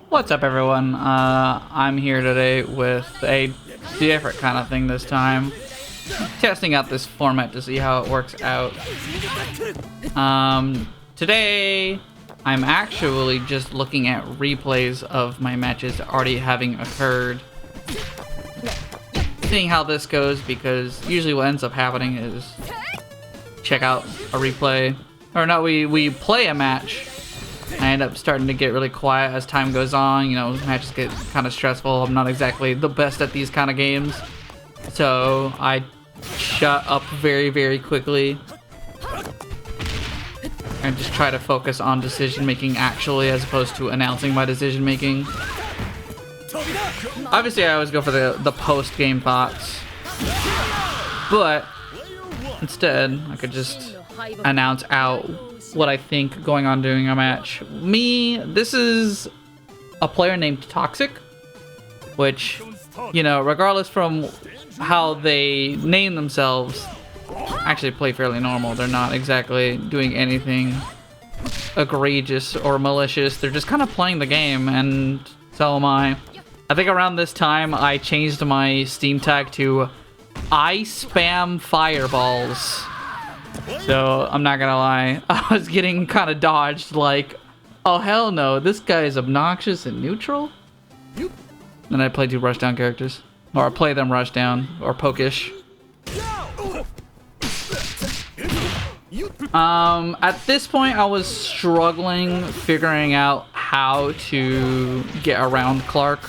What's up, everyone? I'm here today with a different kind of thing this time. Testing out this format to see how it works out. Today, I'm actually just looking at replays of my matches already having occurred. Seeing how this goes, because usually what ends up happening is check out a replay. Or no, we play a match. I end up starting to get really quiet as time goes on. You know, matches get kind of stressful. I'm not exactly the best at these kind of games. So I shut up very, very quickly. And just try to focus on decision making actually, as opposed to announcing my decision making. Obviously I always go for the post game thoughts. But instead I could just announce out what I think going on during a match. This is a player named Toxic, which, you know, regardless from how they name themselves, actually play fairly normal. They're not exactly doing anything egregious or malicious. They're just kind of playing the game, and so am I. I think around this time I changed my Steam tag to I spam fireballs. So I'm not gonna lie, I was getting kind of dodged, like, oh hell no, this guy is obnoxious and neutral. And I play two rushdown characters, or I play them rushdown or pokish. At this point I was struggling figuring out how to get around Clark,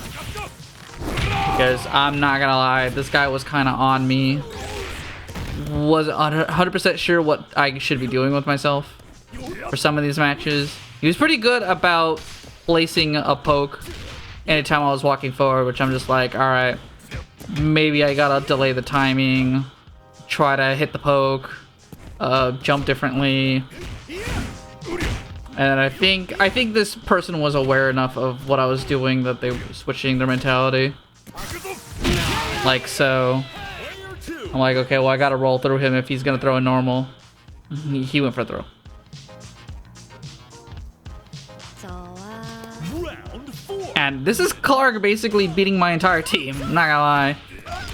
because I'm not gonna lie, this guy was kind of on me. Wasn't 100% sure what I should be doing with myself for some of these matches. He was pretty good about placing a poke anytime I was walking forward, which I'm just like, alright, maybe I gotta delay the timing, try to hit the poke, jump differently. And I think this person was aware enough of what I was doing that they were switching their mentality. Like so. I'm like, okay, well I gotta roll through him if he's gonna throw a normal. He went for a throw. And this is Clark basically beating my entire team, I'm not gonna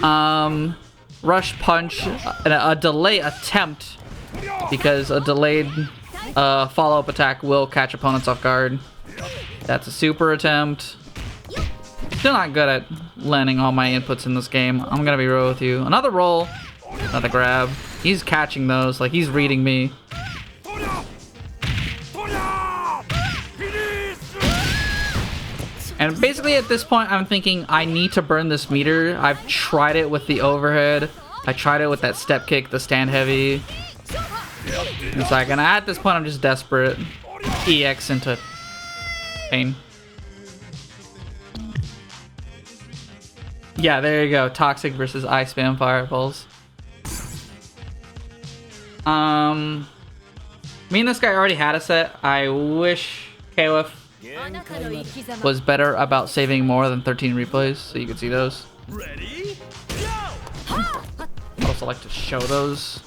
lie. Rush punch, a delay attempt, because a delayed follow-up attack will catch opponents off guard. That's a super attempt. Still not good at landing all my inputs in this game, I'm gonna be real with you. Another roll, another grab. He's catching those, like he's reading me. And basically at this point I'm thinking I need to burn this meter. I've tried it with the overhead, I tried it with that step kick, the stand heavy. It's like, and at this point I'm just desperate. EX into pain. Yeah, there you go. Toxic versus I spam fireballs. Me and this guy already had a set. I wish KOF was better about saving more than 13 replays, so you could see those. I'd also like to show those.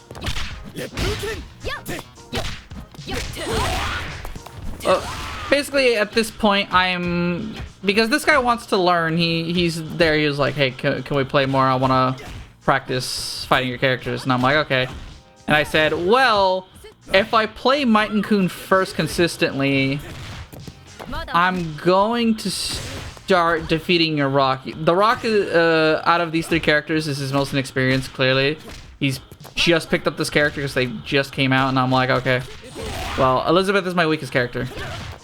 Basically, at this point, because this guy wants to learn. He's there. He was like, "Hey, can we play more? I want to practice fighting your characters." And I'm like, "Okay." And I said, "Well, if I play Might and Kun first consistently, I'm going to start defeating your Rock." The Rock, out of these three characters, is his most inexperienced. Clearly, he's just picked up this character because they just came out, and I'm like, "Okay." Well, Elizabeth is my weakest character,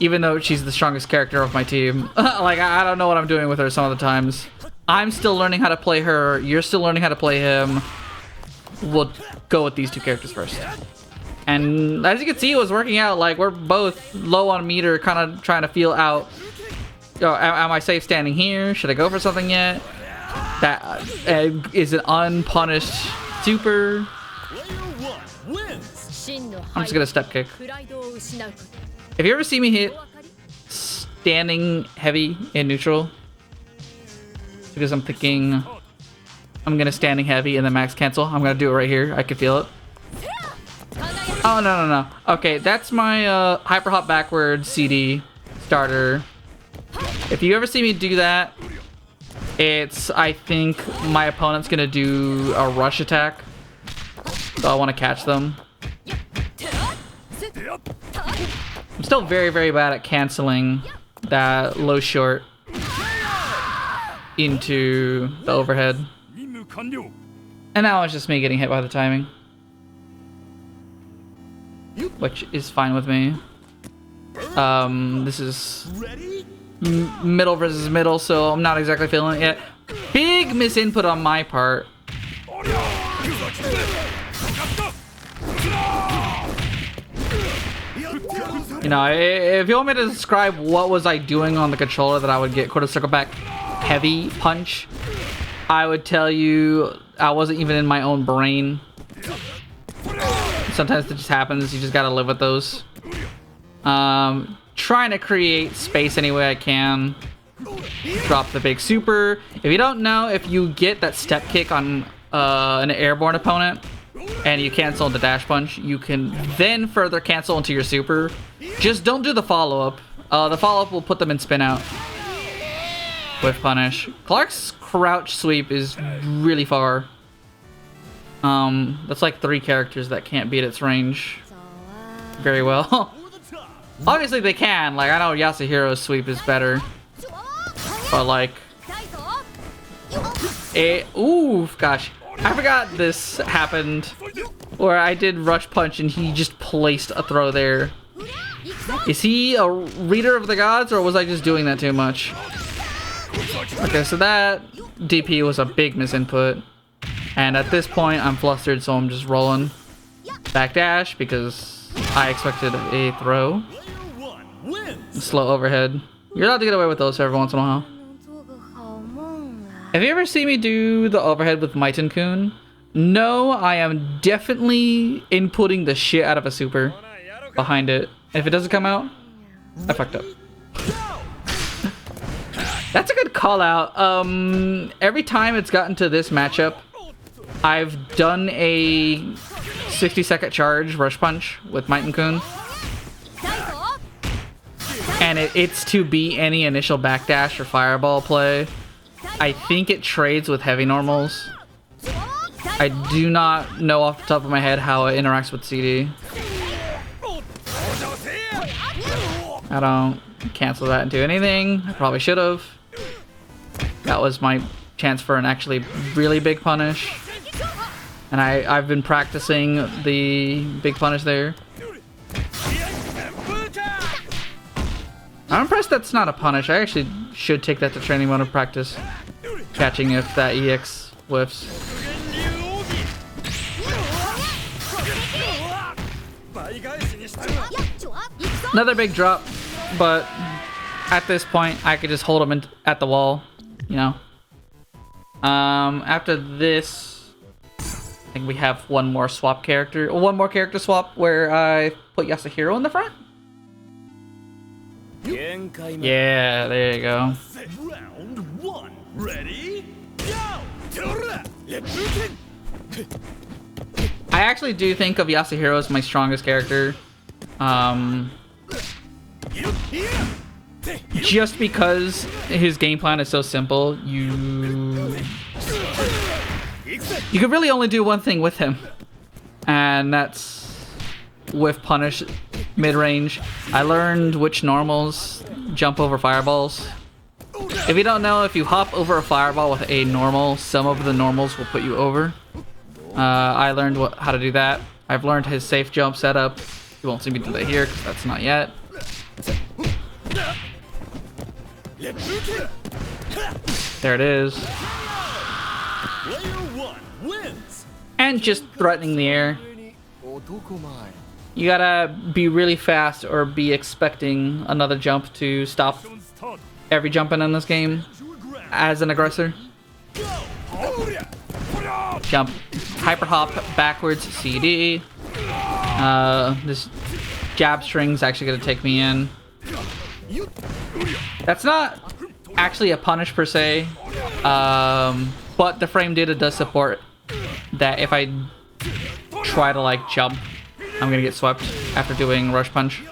even though she's the strongest character of my team. Like, I don't know what I'm doing with her some of the times. I'm still learning how to play her. You're still learning how to play him. We'll go with these two characters first. And as you can see, it was working out. Like, we're both low on meter, kind of trying to feel out. Oh, am I safe standing here? Should I go for something yet? That is an unpunished super. I'm just gonna step kick. If you ever see me hit standing heavy in neutral, because I'm thinking I'm gonna standing heavy and then max cancel, I'm gonna do it right here. I can feel it. Oh, no. Okay, that's my hyper hop backward CD starter. If you ever see me do that, it's, I think my opponent's gonna do a rush attack. So I want to catch them. I'm still very, very bad at canceling that low short into the overhead. And now it's just me getting hit by the timing, which is fine with me. This is middle versus middle, so I'm not exactly feeling it yet. Big misinput on my part. You know, if you want me to describe what was I doing on the controller that I would get quarter circle back heavy punch, I would tell you I wasn't even in my own brain. Sometimes it just happens, you just gotta live with those. Trying to create space any way I can. Drop the big super. If you don't know, if you get that step kick on an airborne opponent and you cancel the dash punch, you can then further cancel into your super. Just don't do the follow-up. The follow-up will put them in spin out with punish. Clark's crouch sweep is really far. That's like 3 characters that can't beat its range very well. Obviously they can, like I know Yasuhiro's sweep is better, but like ooh, gosh, I forgot this happened where I did rush punch and he just placed a throw there. Is he a reader of the gods, or was I just doing that too much? Okay, so that DP was a big misinput, and at this point I'm flustered, so I'm just rolling backdash because I expected a throw. Slow overhead. You're allowed to get away with those every once in a while. Have you ever seen me do the overhead with Maiten Kun? No, I am definitely inputting the shit out of a super behind it. If it doesn't come out, I fucked up. That's a good call out. Every time it's gotten to this matchup, I've done a 60-second charge rush punch with Maiten Kun. And it's to beat any initial backdash or fireball play. I think it trades with heavy normals. I do not know off the top of my head how it interacts with CD. I don't cancel that into anything. I probably should have. That was my chance for an actually really big punish. And I've been practicing the big punish there. I'm impressed that's not a punish. I actually should take that to training mode and practice catching if that EX whiffs. Another big drop, but at this point I could just hold him at the wall, you know. After this, I think we have one more character swap where I put Yasuhiro in the front. Yeah, there you go. Round 1. Ready? Go! I actually do think of Yasuhiro as my strongest character. Just because his game plan is so simple, you could really only do one thing with him. And that's whiff punish mid-range. I learned which normals jump over fireballs. If you don't know, if you hop over a fireball with a normal, some of the normals will put you over. I learned how to do that. I've learned his safe jump setup. You won't see me do that here because that's not yet. There it is. And just threatening the air. You gotta be really fast or be expecting another jump to stop every jumping in this game as an aggressor. Jump, hyper hop, backwards, CD. This jab string's actually gonna take me in. That's not actually a punish per se, but the frame data does support that if I try to like jump I'm gonna get swept after doing Rush Punch.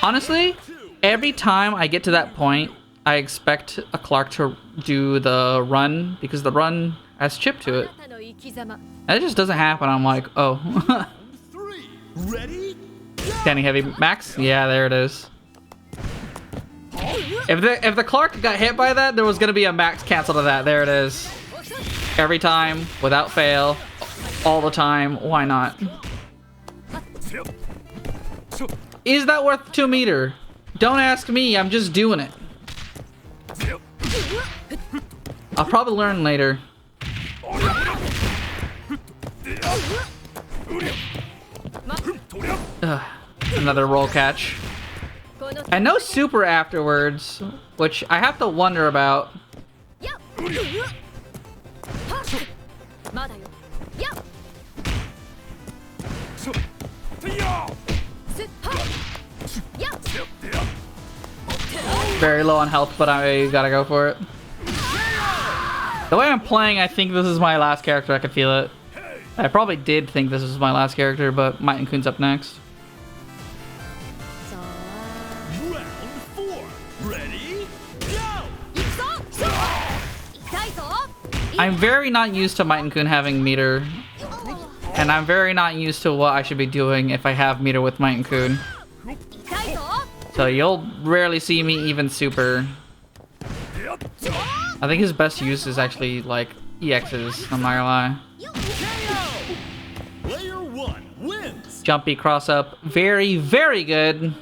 Honestly, every time I get to that point, I expect a Clark to do the run because the run has chip to it. And it just doesn't happen. I'm like, oh. Ready? Standing heavy max? Yeah, there it is. If the Clark got hit by that, there was gonna be a max cancel to that. There it is. Every time, without fail, all the time. Why not? Is that worth 2 meter? Don't ask me. I'm just doing it. I'll probably learn later. Ugh, another roll catch. And no super afterwards, which I have to wonder about. Very low on health, but I gotta go for it. The way I'm playing, I think this is my last character. I can feel it. I probably did think this was my last character, but Might and Kun's up next. Round 4. Ready? Go! I'm very not used to Might and Kun having meter. And I'm very not used to what I should be doing if I have meter with Might and Kun. So you'll rarely see me even super. I think his best use is actually like EXs, I'm not gonna lie. Player 1 wins. Jumpy cross up, very, very good.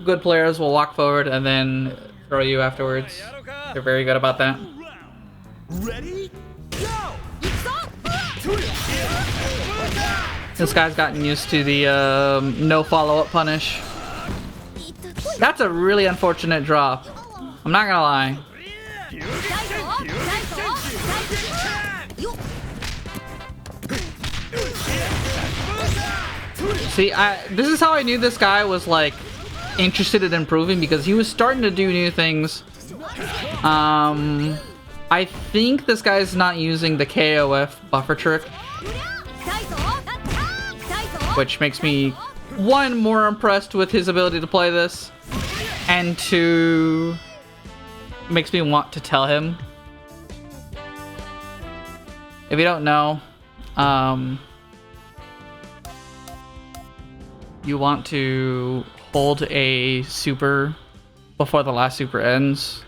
Good players will walk forward and then throw you afterwards. They're very good about that. Ready? Go! This guy's gotten used to the no follow-up punish. That's a really unfortunate drop. I'm not gonna lie. See, this is how I knew this guy was like interested in improving, because he was starting to do new things. I think this guy's not using the KOF buffer trick, which makes me, one, more impressed with his ability to play this, and two, makes me want to tell him. If you don't know, you want to hold a super before the last super ends.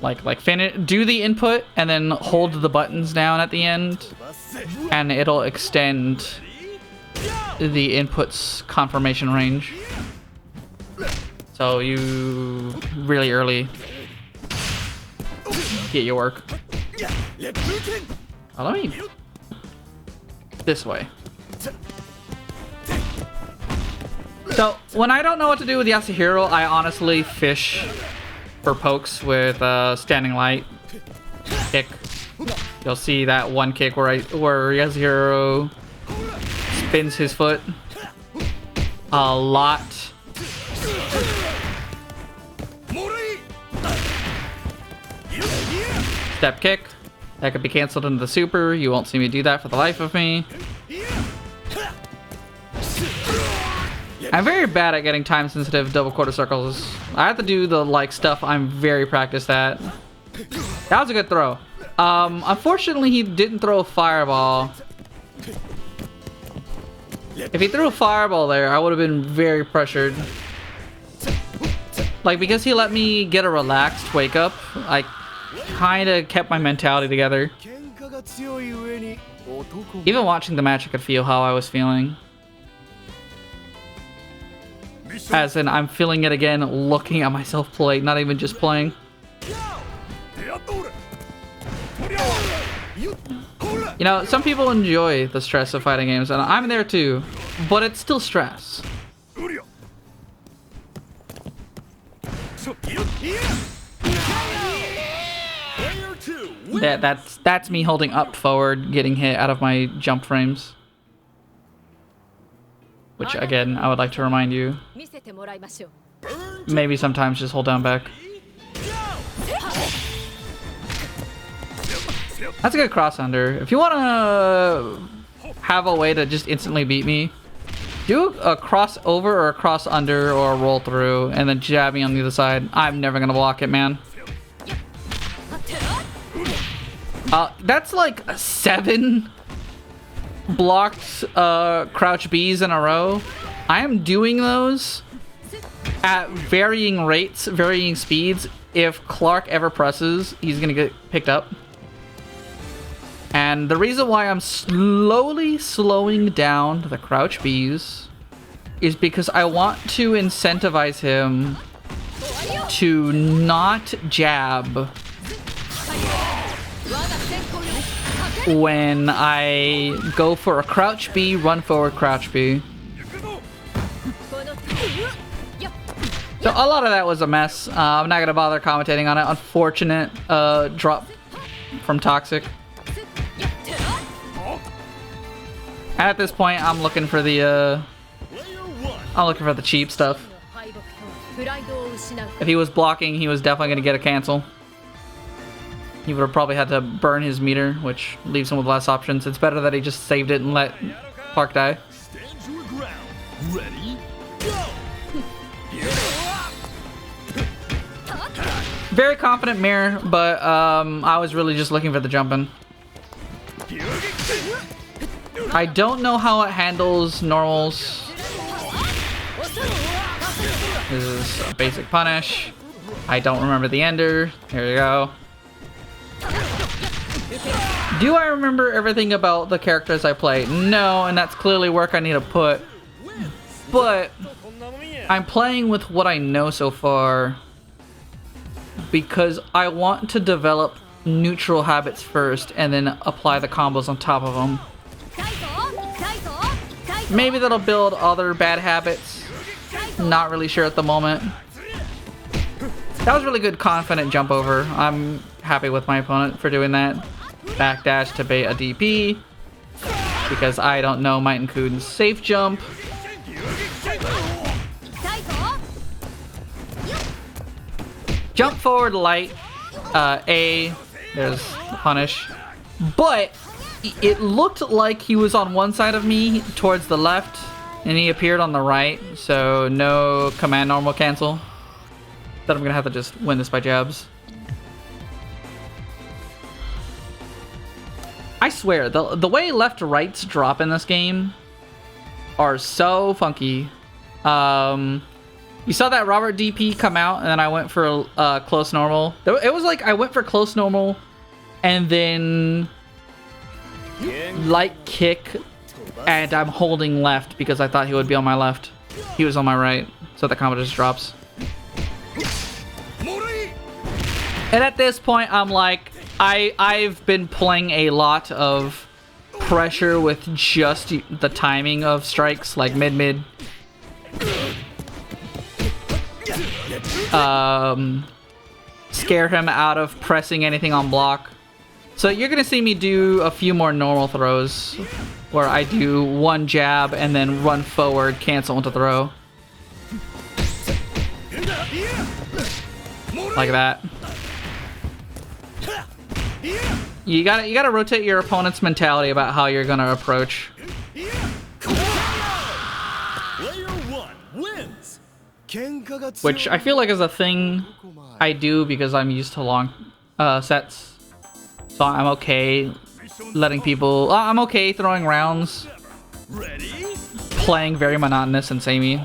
Like finish, do the input and then hold the buttons down at the end, and it'll extend the input's confirmation range. So you really early get your work. Oh, let me this way. So when I don't know what to do with Yasuhiro, I honestly fish for pokes with standing light kick. You'll see that one kick where Yasuhiro spins his foot a lot. Step kick. That could be canceled into the super. You won't see me do that for the life of me. I'm very bad at getting time sensitive double quarter circles. I have to do the like stuff I'm very practiced at. That was a good throw. Unfortunately he didn't throw a fireball. If he threw a fireball there, I would have been very pressured. Like, because he let me get a relaxed wake up, I kind of kept my mentality together. Even watching the match, I could feel how I was feeling. As in, I'm feeling it again, looking at myself play, not even just playing. You know, some people enjoy the stress of fighting games, and I'm there too, but it's still stress. Yeah, that's me holding up forward, getting hit out of my jump frames. Which, again, I would like to remind you, maybe sometimes just hold down back. That's a good cross under. If you want to have a way to just instantly beat me, do a cross over or a cross under or a roll through and then jab me on the other side. I'm never going to block it, man. That's like 7 blocked crouch Bs in a row. I am doing those at varying rates, varying speeds. If Clark ever presses, he's gonna get picked up. And the reason why I'm slowly slowing down the crouch Bs is because I want to incentivize him to not jab when I go for a crouch B, run forward, crouch B. So a lot of that was a mess. I'm not gonna bother commentating on it. Unfortunate drop from Toxic. And at this point, I'm looking for the cheap stuff. If he was blocking, he was definitely gonna get a cancel. He would have probably had to burn his meter, which leaves him with less options. It's better that he just saved it and let Clark die. Stand your ground. Ready, go! Very confident mirror, but I was really just looking for the jumping. I don't know how it handles normals. This is a basic punish. I don't remember the ender. Here we go. Do I remember everything about the characters I play? No, and that's clearly work I need to put. But I'm playing with what I know so far because I want to develop neutral habits first and then apply the combos on top of them. Maybe that'll build other bad habits. Not really sure at the moment. That was really good confident jump over. I'm happy with my opponent for doing that. Backdash to bait a DP because I don't know Might and Kuden's safe jump. Jump forward light, A, there's the punish. But it looked like he was on one side of me towards the left and he appeared on the right, so no command normal cancel. That I'm gonna have to just win this by jabs. I swear, the way left to rights drop in this game are so funky. You saw that Robert DP come out, and then I went for close normal. It was like I went for close normal, and then light kick, and I'm holding left because I thought he would be on my left. He was on my right, so the combo just drops. And at this point, I'm like, I've been playing a lot of pressure with just the timing of strikes, like mid-mid. Scare him out of pressing anything on block. So you're gonna see me do a few more normal throws where I do one jab and then run forward, cancel into throw. Like that. You gotta rotate your opponent's mentality about how you're gonna approach. Which I feel like is a thing I do because I'm used to long sets. So I'm okay letting people... I'm okay throwing rounds, playing very monotonous and samey,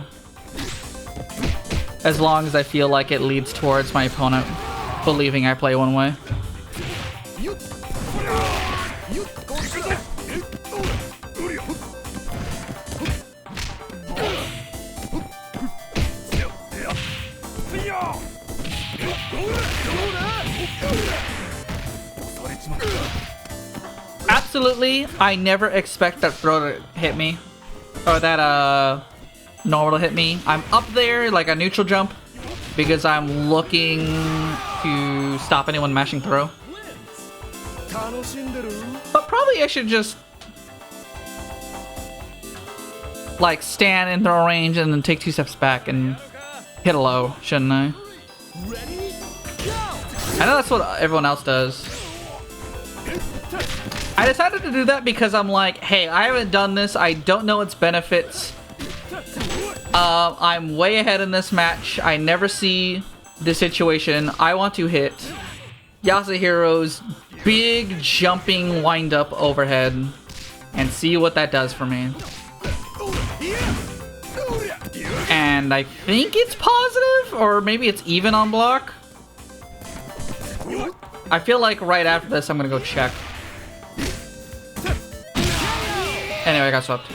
as long as I feel like it leads towards my opponent believing I play one way. Absolutely, I never expect that throw to hit me, or that normal to hit me. I'm up there like a neutral jump because I'm looking to stop anyone mashing throw. But probably I should just like stand in throw range and then take 2 steps back and hit a low, shouldn't I? I know that's what everyone else does. I decided to do that because I'm like, hey, I haven't done this. I don't know its benefits. I'm way ahead in this match. I never see this situation. I want to hit Yasuhiro's big jumping wind up overhead and see what that does for me. And I think it's positive, or maybe it's even on block. I feel like right after this, I'm gonna go check. Anyway, I got swept.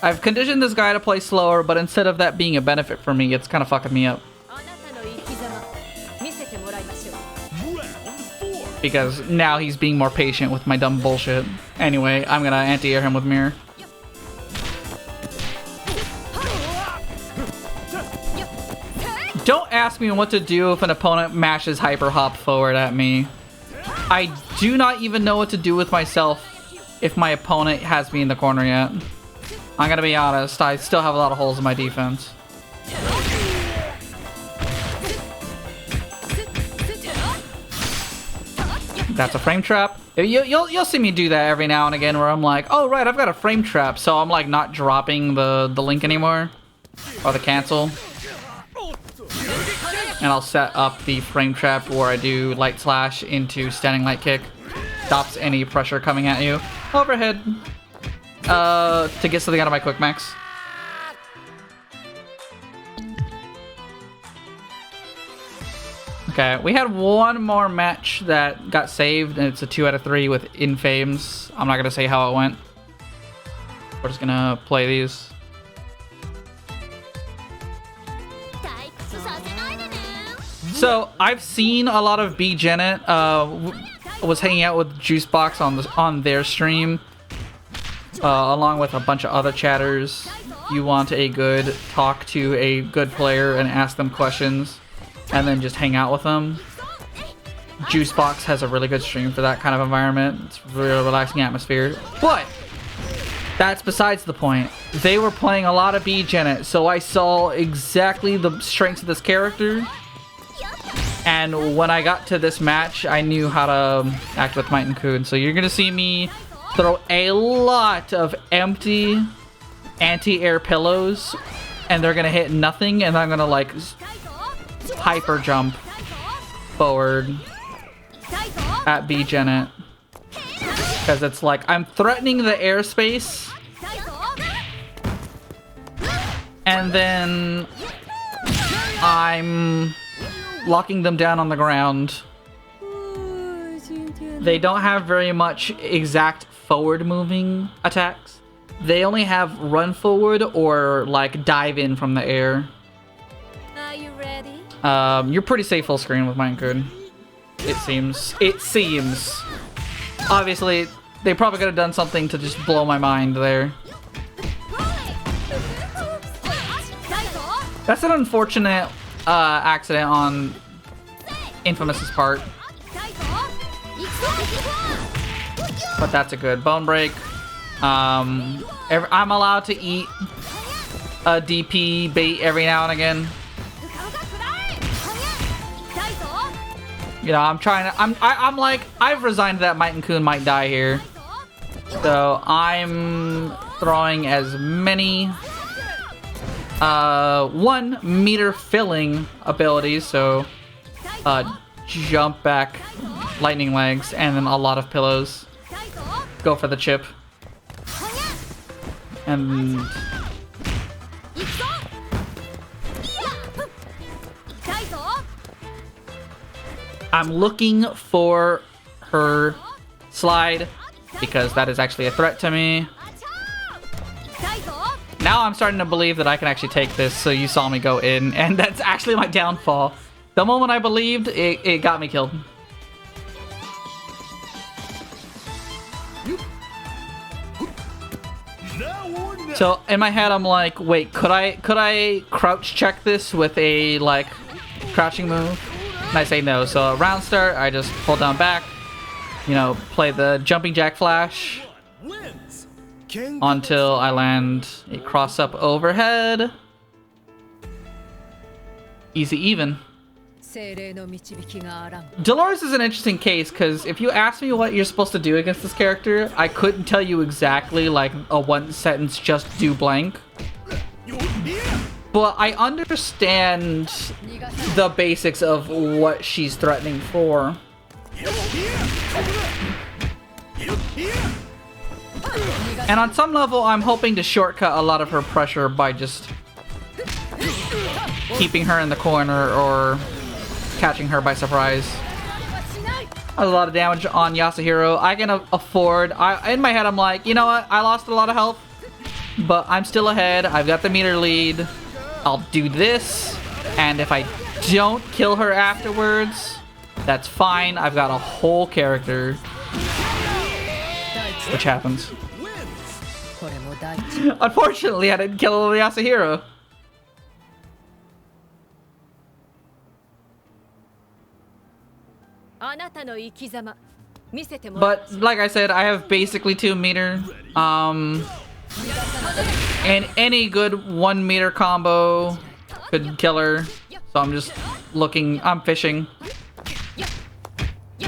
I've conditioned this guy to play slower, but instead of that being a benefit for me, it's kind of fucking me up. Because now he's being more patient with my dumb bullshit. Anyway, I'm gonna anti-air him with mirror. Don't ask me what to do if an opponent mashes hyper hop forward at me. I do not even know what to do with myself if my opponent has me in the corner yet. I'm gonna be honest, I still have a lot of holes in my defense. That's a frame trap. You'll see me do that every now and again where I'm like, oh right, I've got a frame trap, so I'm like not dropping the link anymore. Or the cancel. And I'll set up the frame trap where I do light slash into standing light kick. Stops any pressure coming at you. Overhead. To get something out of my quick max. Okay, we had one more match that got saved, and it's a 2 out of 3 with Infames. I'm not gonna say how it went. We're just gonna play these. So I've seen a lot of B Janet. Was hanging out with Juicebox on their stream, along with a bunch of other chatters. You want a good talk to a good player and ask them questions, and then just hang out with them. Juicebox has a really good stream for that kind of environment. It's a really relaxing atmosphere. But that's besides the point. They were playing a lot of B Janet, so I saw exactly the strengths of this character. And when I got to this match, I knew how to act with Might and Kun. So you're gonna see me throw a lot of empty anti-air pillows, and they're gonna hit nothing, and I'm gonna like hyper jump forward at B Janet. Because it's like I'm threatening the airspace, and then I'm locking them down on the ground. They don't have very much exact forward moving attacks. They only have run forward or like dive in from the air. Are you ready? You're pretty safe full screen with Mine Code. It seems. It seems. Obviously, they probably could have done something to just blow my mind there. That's an unfortunate accident on Infamous's part. But that's a good bone break. I'm allowed to eat a DP bait every now and again. You know, I'm trying to. I'm like, I've resigned that Might and Kun might die here. So I'm throwing as many 1 meter filling abilities. So jump back, lightning legs, and then a lot of pillows. Go for the chip. And I'm looking for her slide because that is actually a threat to me. Now I'm starting to believe that I can actually take this, so you saw me go in, and that's actually my downfall. The moment I believed, it got me killed. So in my head, I'm like, wait, could I crouch check this with a like crouching move? And I say no. So round start, I just pull down back, you know, play the jumping jack flash until I land a cross up overhead. Easy even. Dolores is an interesting case because if you ask me what you're supposed to do against this character, I couldn't tell you exactly like a one sentence just do blank. But I understand the basics of what she's threatening for. And on some level, I'm hoping to shortcut a lot of her pressure by just keeping her in the corner or catching her by surprise. A lot of damage on Yasuhiro. I can afford... in my head, I'm like, you know what? I lost a lot of health, but I'm still ahead. I've got the meter lead. I'll do this, and if I don't kill her afterwards, that's fine. I've got a whole character. Which happens. Unfortunately, I didn't kill Yasuhiro. But like I said, I have basically 2 meter. And any good 1 meter combo could kill her. So I'm just looking. I'm fishing.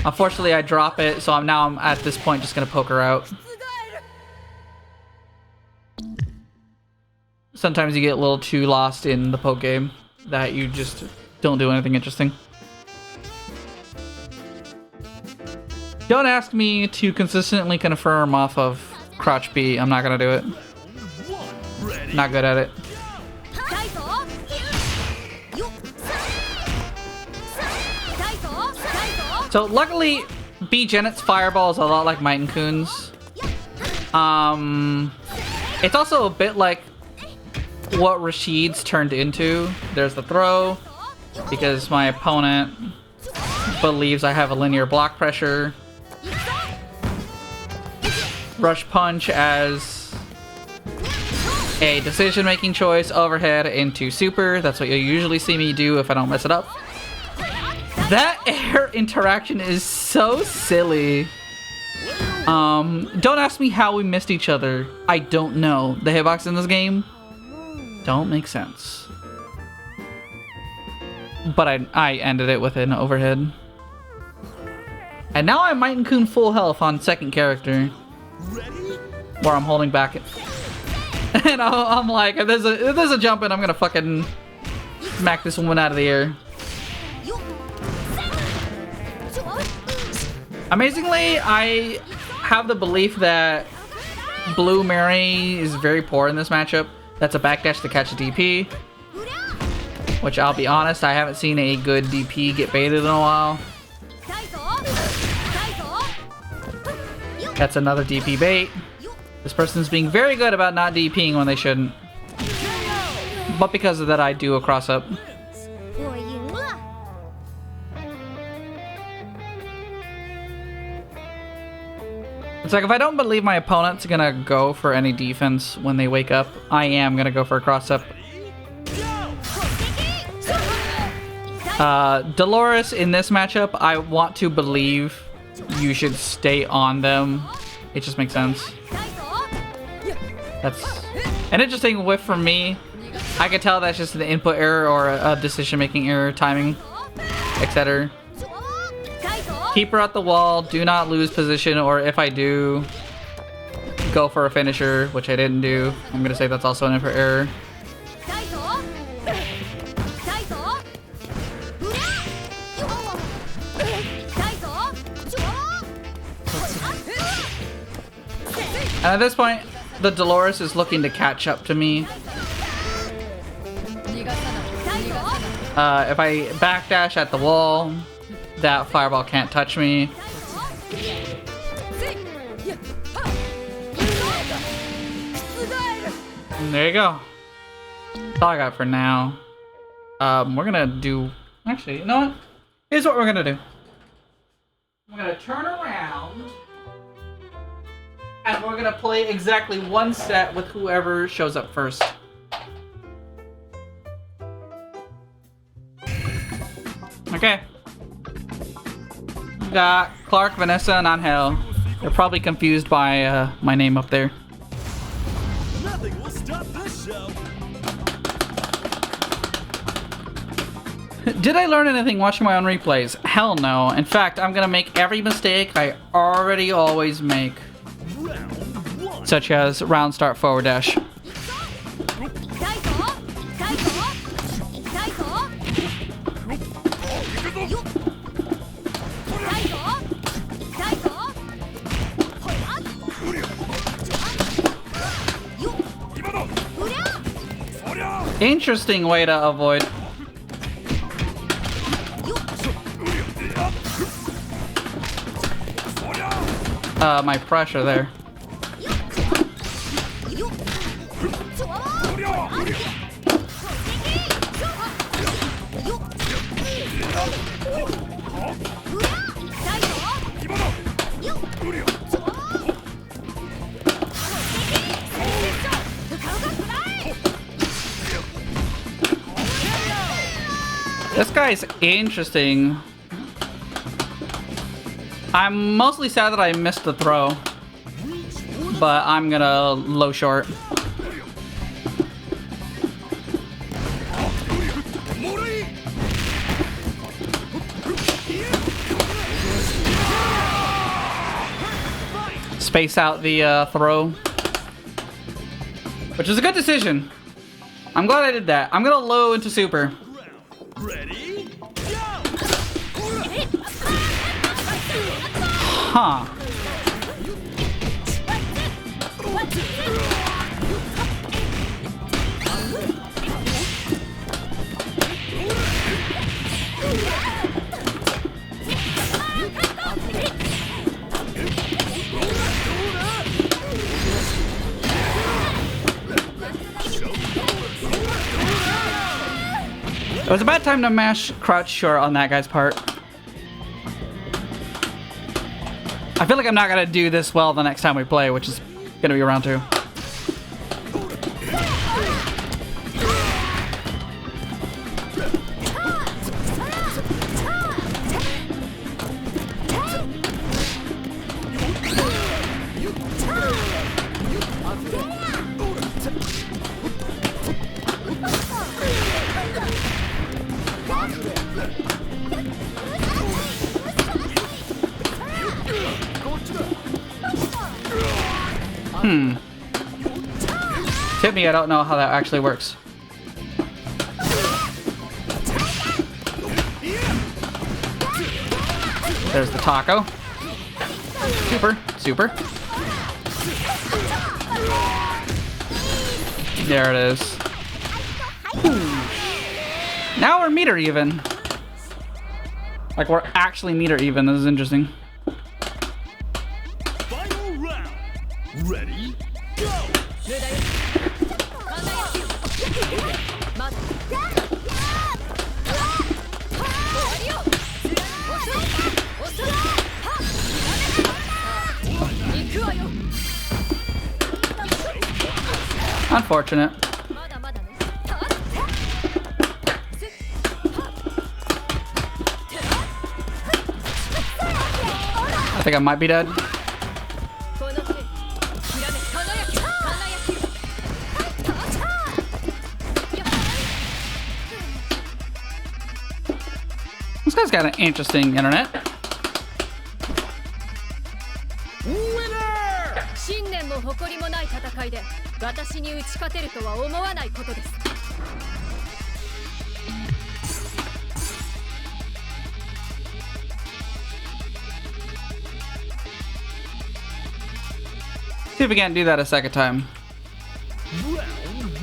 Unfortunately, I drop it, so I'm at this point just gonna poke her out. Sometimes you get a little too lost in the poke game that you just don't do anything interesting. Don't ask me to consistently confirm off of crouch B. I'm not gonna do it. Not good at it. So luckily, B Janet's fireball is a lot like Might and Kun's. It's also a bit like what Rashid's turned into. There's the throw, because my opponent believes I have a linear block pressure. Rush punch as a decision-making choice, overhead into super. That's what you'll usually see me do if I don't mess it up. That air interaction is so silly. Don't ask me how we missed each other. I don't know. The hitbox in this game don't make sense. But I ended it with an overhead. And now I'm Might and Kun full health on second character. Where I'm holding back. And I'm like, if there's a jump in, I'm gonna fucking smack this woman out of the air. Amazingly, I have the belief that Blue Mary is very poor in this matchup. That's a backdash to catch a DP. Which, I'll be honest, I haven't seen a good DP get baited in a while. That's another DP bait. This person's being very good about not DPing when they shouldn't. But because of that, I do a cross-up. It's like, if I don't believe my opponent's gonna go for any defense when they wake up, I am gonna go for a cross-up. Dolores, in this matchup, I want to believe you should stay on them. It just makes sense. That's an interesting whiff from me. I could tell that's just an input error or a decision-making error, timing, etc. Keep her at the wall, do not lose position, or if I do, go for a finisher, which I didn't do. I'm gonna say that's also an input error. And at this point, the Dolores is looking to catch up to me. If I backdash at the wall, that fireball can't touch me. And there you go. That's all I got for now. We're gonna do... Actually, you know what? Here's what we're gonna do. I'm gonna turn around. And we're gonna play exactly one set with whoever shows up first. Okay. Got Clark, Vanessa, and Angel. They're probably confused by my name up there. Nothing will stop this show. Did I learn anything watching my own replays? Hell no. In fact, I'm gonna make every mistake I already always make. Such as round start forward dash. Interesting way to avoid. My pressure there. This guy's interesting. I'm mostly sad that I missed the throw, but I'm gonna low short. Space out the throw, which is a good decision. I'm glad I did that. I'm gonna low into super. Ready? Go! Huh. It was a bad time to mash crouch short on that guy's part. I feel like I'm not gonna do this well the next time we play, which is gonna be round 2. Tip me, I don't know how that actually works. There's the taco. Super, super. There it is. Now we're meter even. Like we're actually meter even. This is interesting. Final round. Ready? Go! Unfortunate. I think I might be dead. This guy's got an interesting internet. Winner! 信念も誇りもない戦いで私に打ち勝てるとは思わないことです。See if we can't do that a second time. Round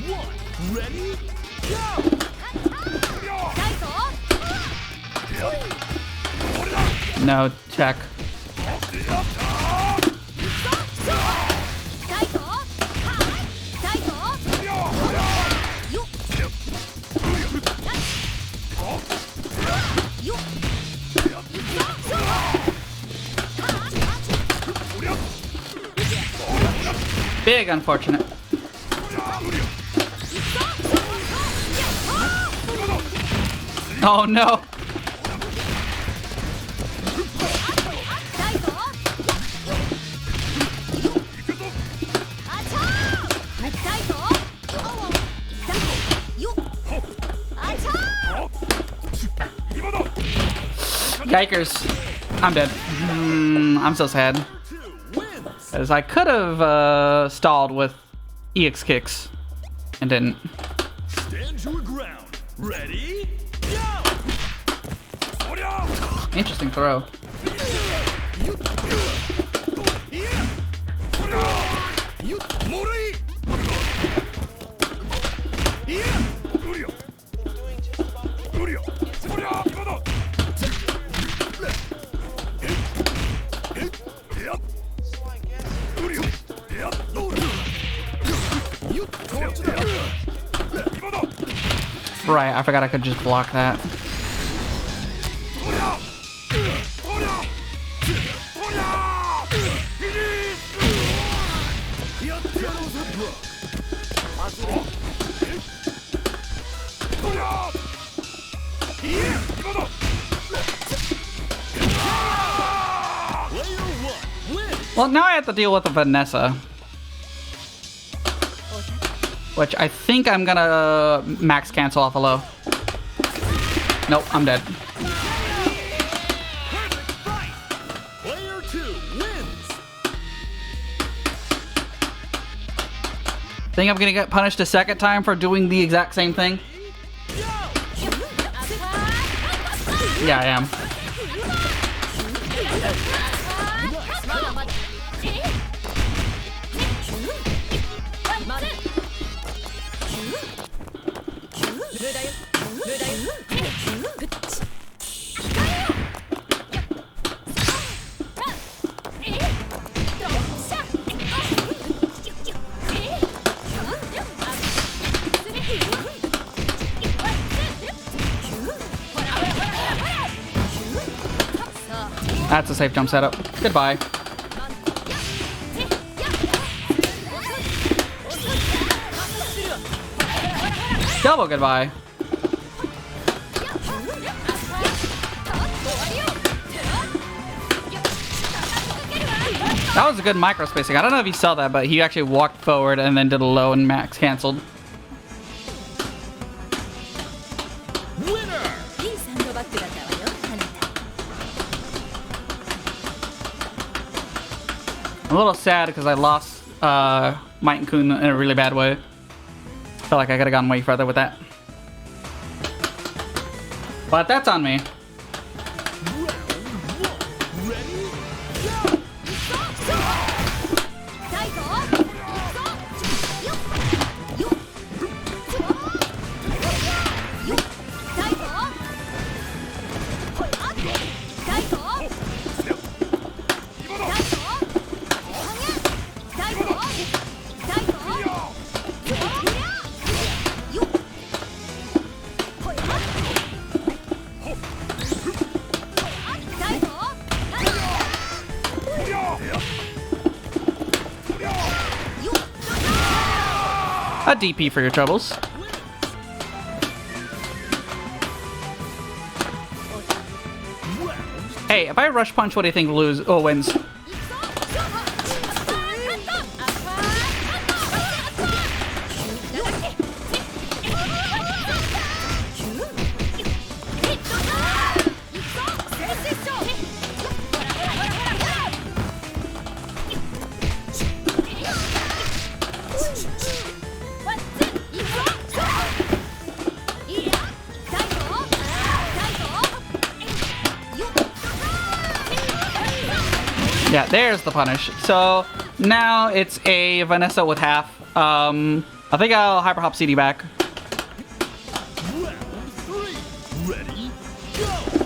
1. Ready? Go! No, check. Big unfortunate. Oh no. Yikers. I'm dead. I'm so sad. As I could have stalled with EX kicks and didn't. Stand your ground. Ready? Go! Interesting throw. Right, I forgot I could just block that. Well, now I have to deal with the Vanessa. Which I think I'm gonna max cancel off a low. Nope, I'm dead. Player 2 wins. Think I'm gonna get punished a second time for doing the exact same thing? Yeah, I am. That's a safe jump setup. Goodbye. Double goodbye. That was a good micro spacing. I don't know if you saw that, but he actually walked forward and then did a low and max canceled. Winner. I'm a little sad because I lost Might and Kun in a really bad way. Felt like I could have gone way further with that. But that's on me. A DP for your troubles. Hey, if I rush punch, what do you think wins? Yeah, there's the punish. So now it's a Vanessa with half. I think I'll hyper hop CD back. Round 3. Ready? Go!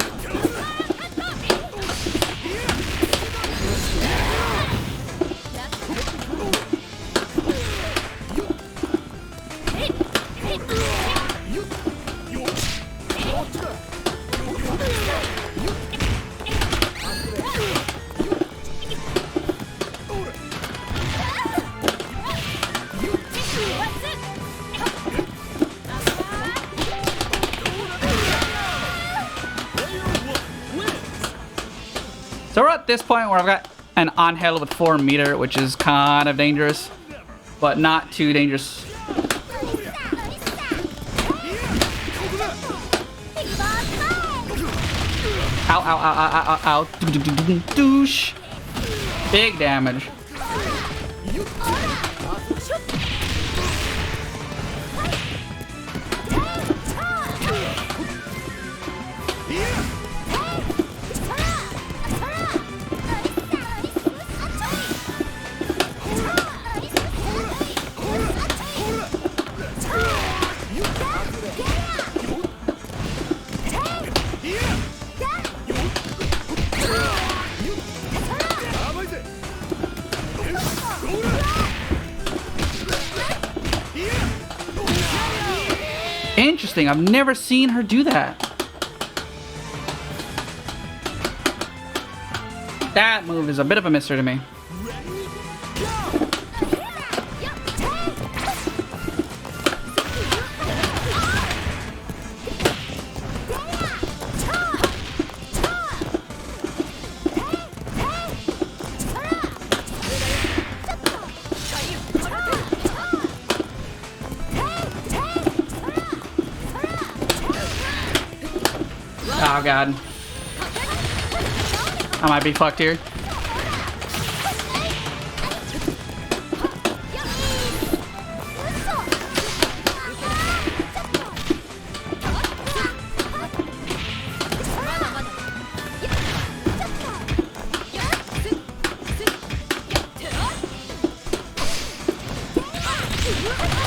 So we're at this point where I've got an on-hill with 4 meter, which is kind of dangerous, but not too dangerous. Ow, ow, ow, ow, ow, ow. Douche. Big damage. Interesting. I've never seen her do that. That move is a bit of a mystery to me. Oh god. I might be fucked here.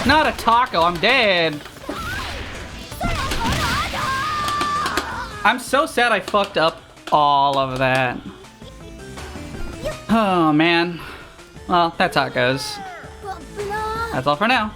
Not a taco, I'm dead. I'm so sad I fucked up all of that. Oh man. Well, that's how it goes. That's all for now.